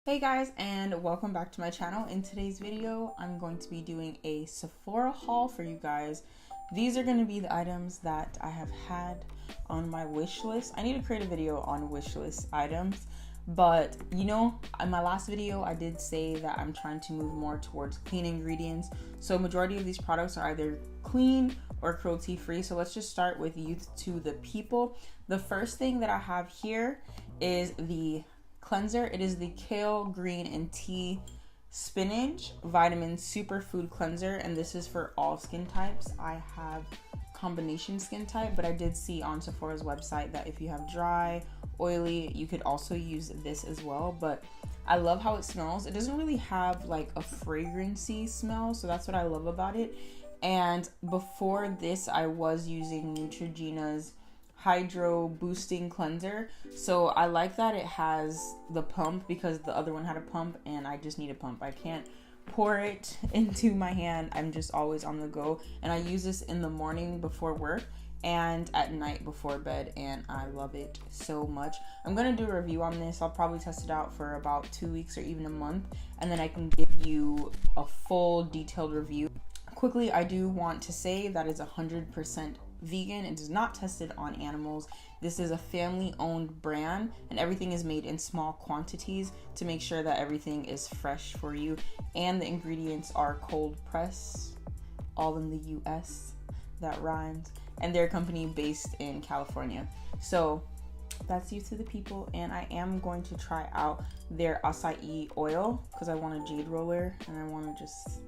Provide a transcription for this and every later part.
Hey guys, and welcome back to my channel. In today's video, I'm going to be doing a Sephora haul for you guys. These are going to be the items that I have had on my wish list. I need to create a video on wish list items, but you know, in my last video, I did say that I'm trying to move more towards clean ingredients. So majority of these products are either clean or cruelty free. So let's just start with Youth to the People. The first thing that I have here is the cleanser. It is the Kale Green and Tea Spinach Vitamin Superfood Cleanser, and this is for all skin types. I have combination skin type, but I did see on Sephora's website that if you have dry, oily, you could also use this as well. But I love how it smells. It doesn't really have like a fragrancy smell, so that's what I love about it. And before this, I was using Neutrogena's Hydro Boosting Cleanser. So I like that it has the pump because the other one had a pump and I just need a pump. I can't pour it into my hand. I'm just always on the go, and I use this in the morning before work and at night before bed, and I love it so much. I'm gonna do a review on this. I'll probably test it out for about 2 weeks or even a month, and then I can give you a full detailed review. Quickly, I do want to say that it's 100% vegan. It is not tested on animals. This is a family-owned brand, and everything is made in small quantities to make sure that everything is fresh for you. And the ingredients are cold pressed, all in the US. That rhymes. And they're a company based in California. So that's Youth to the People, and I am going to try out their acai oil because I want a jade roller and I want to just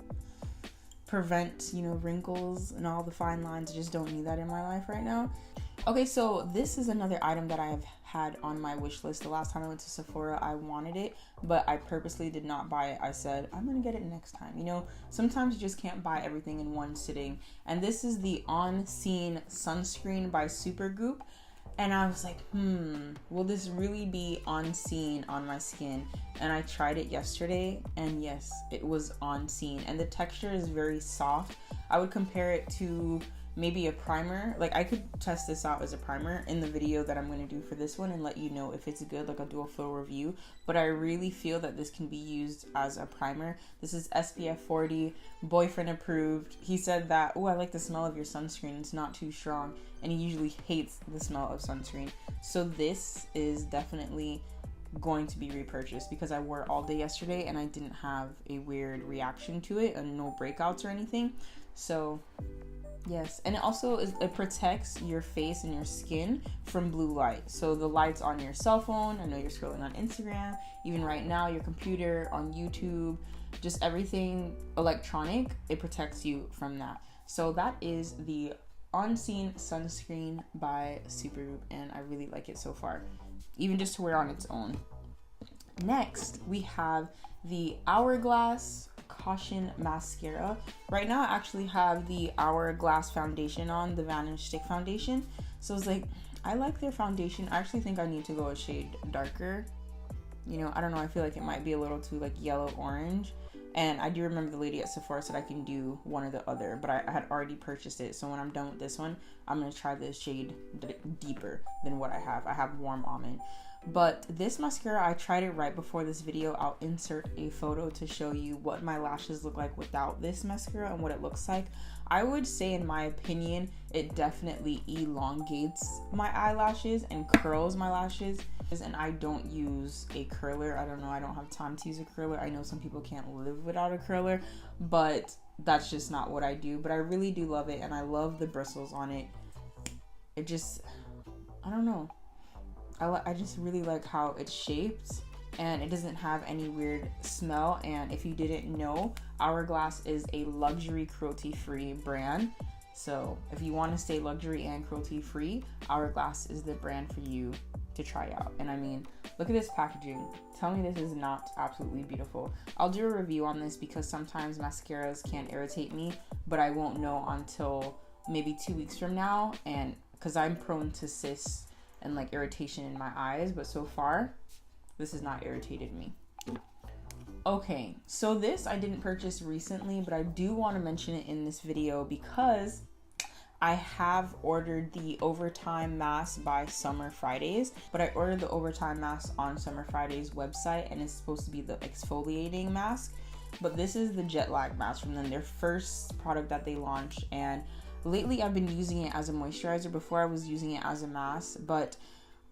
prevent, you know, wrinkles and all the fine lines. I just don't need that in my life right now. Okay, so this is another item that I have had on my wish list. The last time I went to Sephora, I wanted it, but I purposely did not buy it. I said, I'm gonna get it next time. You know, sometimes you just can't buy everything in one sitting. And this is the On Scene Sunscreen by Supergoop. And I was like, will this really be on scene on my skin? And I tried it yesterday, and yes, it was on scene. And the texture is very soft. I would compare it to maybe a primer. Like, I could test this out as a primer in the video that I'm going to do for this one and let you know if it's good. Like, I'll do a full review. But I really feel that this can be used as a primer. This is SPF 40, boyfriend approved. He said that, oh, I like the smell of your sunscreen. It's not too strong. And he usually hates the smell of sunscreen. So this is definitely going to be repurchased because I wore it all day yesterday and I didn't have a weird reaction to it and no breakouts or anything. So yes, and it protects your face and your skin from blue light. So the lights on your cell phone, I know you're scrolling on Instagram, even right now, your computer, on YouTube, just everything electronic, it protects you from that. So that is the On Scene Sunscreen by Supergoop, and I really like it so far, even just to wear on its own. Next, we have the Hourglass Caution Mascara. Right now, I actually have the Hourglass foundation on, the Vanish Stick foundation. So it's like, I like their foundation. I actually think I need to go a shade darker. You know, I don't know. I feel like it might be a little too like yellow orange. And I do remember the lady at Sephora said I can do one or the other, but I had already purchased it. So when I'm done with this one, I'm going to try this shade deeper than what I have. I have Warm Almond. But this mascara, I tried it right before this video. I'll insert a photo to show you what my lashes look like without this mascara and what it looks like. I would say, in my opinion, it definitely elongates my eyelashes and curls my lashes. And I don't use a curler. I don't know. I don't have time to use a curler. I know some people can't live without a curler, but that's just not what I do. But I really do love it, and I love the bristles on it. It just, I don't know. I just really like how it's shaped, and it doesn't have any weird smell. And if you didn't know, Hourglass is a luxury cruelty-free brand. So if you want to stay luxury and cruelty-free, Hourglass is the brand for you to try out. And I mean, look at this packaging. Tell me this is not absolutely beautiful. I'll do a review on this because sometimes mascaras can irritate me, but I won't know until maybe 2 weeks from now, and because I'm prone to cysts and like irritation in my eyes, but so far this has not irritated me. Okay, so this I didn't purchase recently, but I do want to mention it in this video because I have ordered the Overtime Mask by Summer Fridays, but I ordered the Overtime Mask on Summer Fridays website, and it's supposed to be the exfoliating mask. But this is the jet lag mask from them, their first product that they launched. And lately I've been using it as a moisturizer. Before I was using it as a mask, but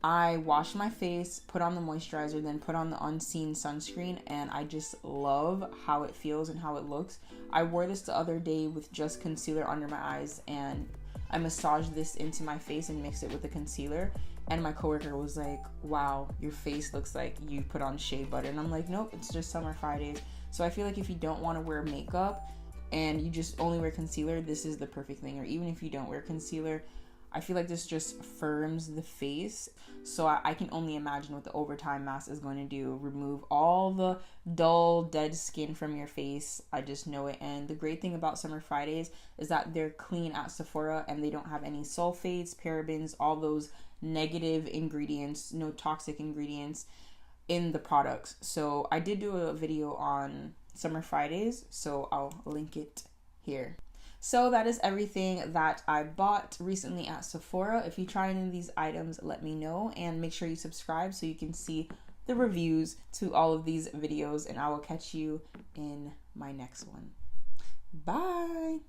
I washed my face, put on the moisturizer, then put on the Unseen sunscreen, and I just love how it feels and how it looks. I wore this the other day with just concealer under my eyes, and I massaged this into my face and mixed it with the concealer, and my coworker was like, wow, your face looks like you put on shea butter. And I'm like, nope, it's just Summer Fridays. So I feel like if you don't want to wear makeup and you just only wear concealer, this is the perfect thing. Or even if you don't wear concealer, I feel like this just firms the face. So I can only imagine what the Overtime Mask is going to do. Remove all the dull, dead skin from your face. I just know it. And the great thing about Summer Fridays is that they're clean at Sephora, and they don't have any sulfates, parabens, all those negative ingredients, no toxic ingredients in the products. So I did do a video on Summer Fridays, so I'll link it here. So that is everything that I bought recently at Sephora. If you try any of these items, let me know, and make sure you subscribe so you can see the reviews to all of these videos, and I will catch you in my next one. Bye!